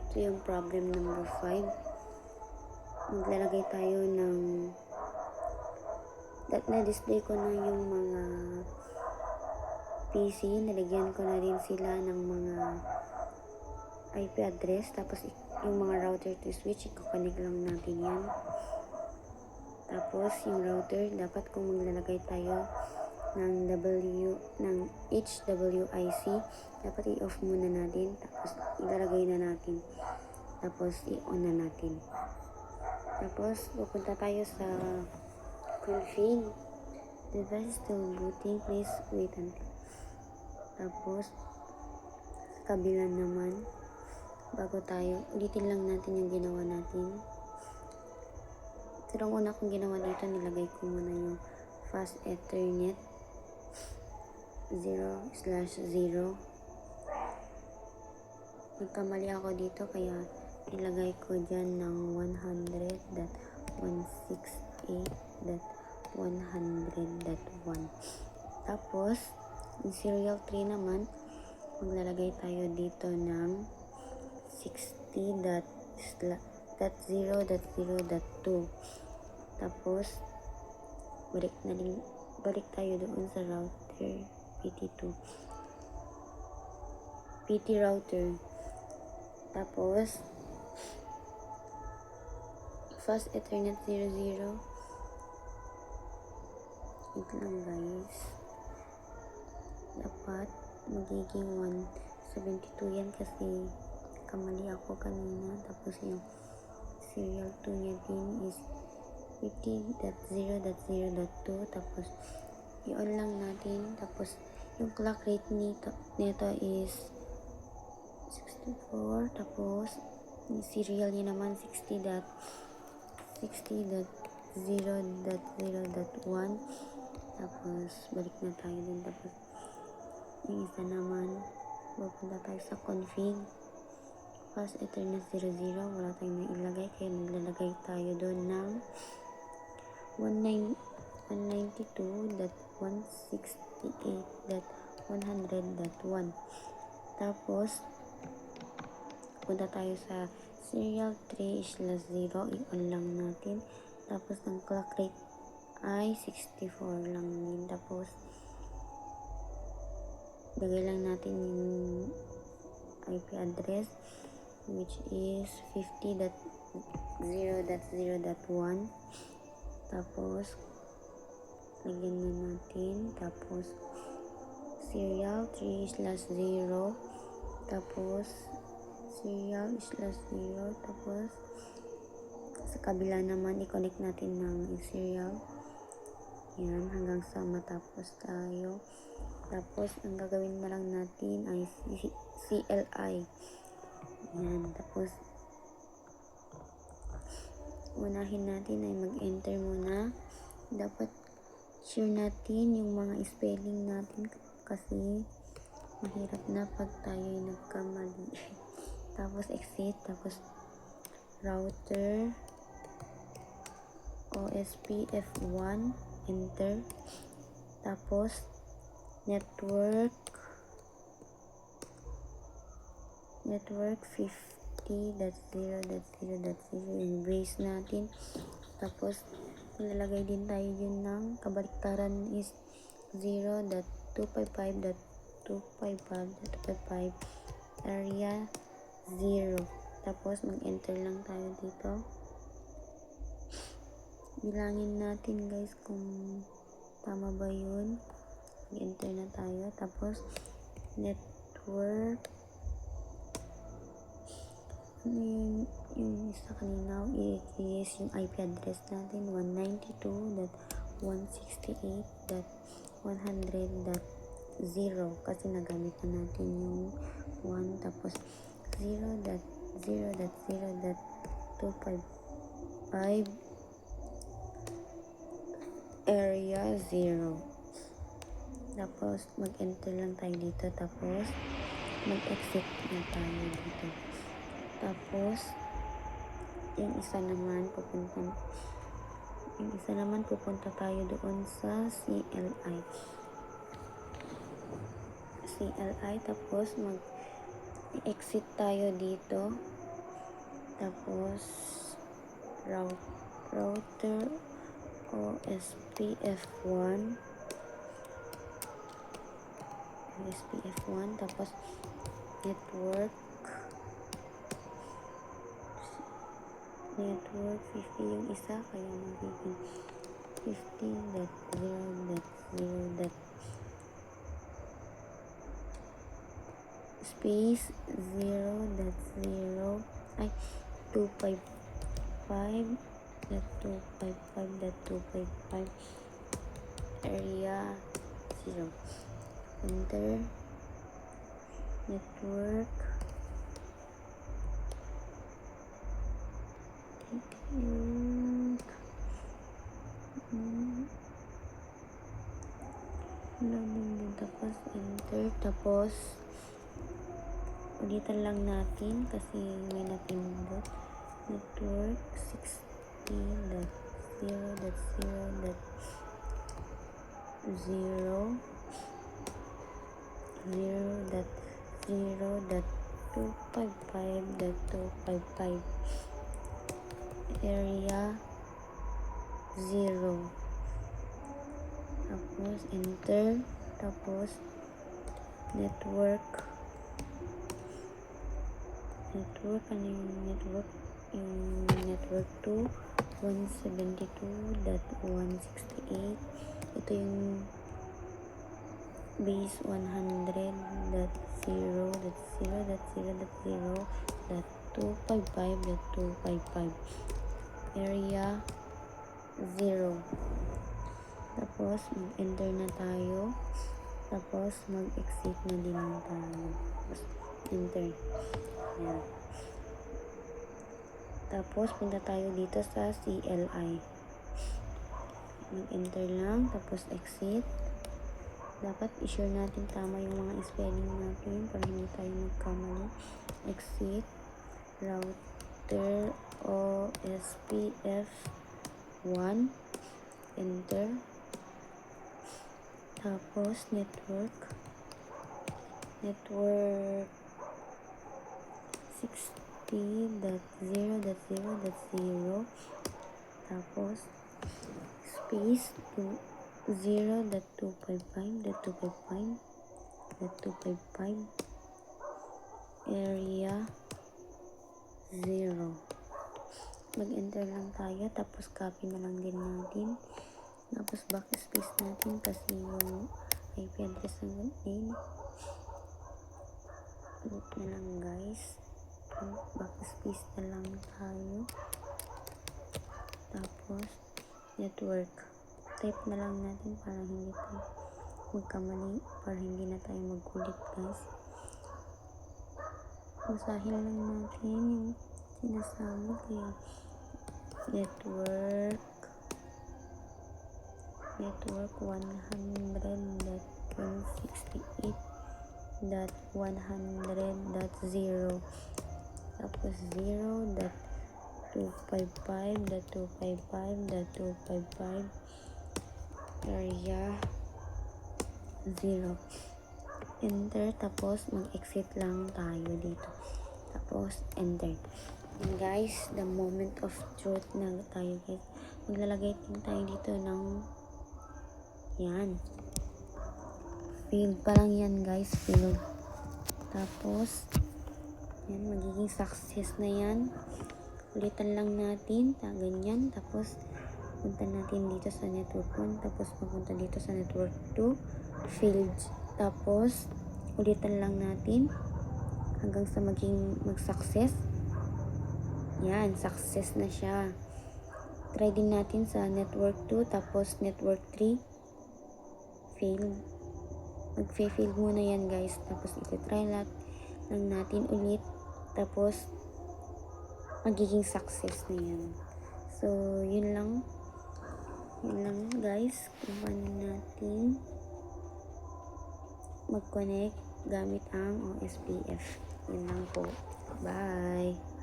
Ito yung problem number 5. Maglalagay tayo ng na-display ko na yung mga PC. Nalagyan ko na rin sila ng mga IP address. Tapos yung mga router to switch, i-connect lang natin yan. Tapos yung router, dapat kung maglalagay tayo ng HWIC, dapat i-off muna natin. Tapos ilalagay na natin. Tapos i-on na natin. Tapos pupunta tayo sa config. Device still booting, please wait until. Tapos kabila naman, bago tayo, ulitin lang natin yung ginawa natin. Pero una kong ginawa dito, nilagay ko muna yung fast ethernet 0/0. Nagkamali ako dito, kaya nilagay ko dyan ng 100.168.100.1. Tapos in serial 3 naman, maglalagay tayo dito ng 60.0.0.2. Tapos balik tayo doon sa router PT router. Tapos fast ethernet 00. Wait lang guys, dapat magiging 172 yan kasi kamali ako kanina. Tapos yung serial 2 niya din is 50.0.0.2. tapos i-on lang natin. Tapos yung clock rate nito is 64. Tapos yung serial niya naman 60.0.0.1. tapos balik na tayo dun. Tapos yung isa naman, pupunta tayo sa config. Fast ethernet 00, wala tayong nailagay, kaya maglalagay tayo doon ng 192.168.100.1. Tapos punta tayo sa serial 3/0, i-on lang natin. Tapos ang clock rate ay 64 lang din. Tapos lagay lang natin yung IP address, which is 50.0.0.1. tapos lagyan na natin. Tapos serial 3/0, tapos serial 0. Tapos sa kabila naman, i-connect natin ng serial yan hanggang sa matapos tayo. Tapos ang gagawin na lang natin ay CLI yan. Tapos unahin natin ay mag-enter muna. Dapat sure natin yung mga spelling natin kasi mahirap na pag tayo nagkamali. Tapos exit. Tapos router OSP F1, enter. Tapos network 50.0.0.0, embrace natin. Tapos ilalagay din tayo yun ng kabaliktaran is 0.255.255.255 area 0. Tapos mag-enter lang tayo dito. Bilangin natin guys kung tama ba yun. Mag-enter na tayo. Tapos network, yung isa kanina is yung IP address natin 192.168.100.0 kasi nagamit na natin yung 1. Tapos 0.0.0.255 area 0. Tapos mag-enter lang tayo dito. Tapos mag-exit na tayo dito. Tapos yung isa naman pupunta tayo doon sa CLI. Tapos mag-exit tayo dito. Tapos, router OSPF1. Tapos, network 50 yung isa, kaya magiging 50.0.0. Space 0.0 ay 255.255.255 area 0. Enter. Network loading din, tapos enter, tapos ulitan lang natin kasi may napindot. Network 60.0.0.0.255.255 area 0. Tapos enter, tapos network ano yung network? Yung network 2 172.168. ito yung base 100.0.0.0.255.255 area 0. Tapos mag-enter na tayo, tapos mag-exit na din tayo. Tapos enter. Ayan. Tapos punta tayo dito sa CLI, mag-enter lang, tapos exit. Dapat i-sure natin tama yung mga spelling natin para hindi tayo magkamali. Exit, router OSPF1, enter. Tapos network 60.0.0.0, tapos space 0.255.255 area 0. Mag-enter lang tayo, tapos copy na lang din natin, tapos backspace natin kasi yung IP address ng admin. Ulit na lang guys, backspace na lang tayo, tapos network type na lang natin para hindi tayo magkamali, para hindi na tayo magulit guys. Basahin lang natin yung sinasabi, kaya network 100.168.100.0, tapos 0.255.255.255 area 0. Enter, tapos mag-exit lang tayo dito, tapos enter. And guys, the moment of truth na tayo guys. Maglalagay din tayo dito ng yan, field pa lang yan guys, field. Tapos yan, magiging success na yan. Ulitan lang natin, ganyan. Tapos punta natin dito sa network 1, tapos papunta dito sa network 2 fields, tapos ulitan lang natin hanggang sa mag-success. Yan, success na siya. Try din natin sa network 2, tapos network 3 failed. Mag-fail muna yan guys, tapos iti-try lang natin ulit, tapos magiging success na yan. So yun lang guys, kung paano natin mag-connect gamit ang OSPF. Yun lang po. Bye!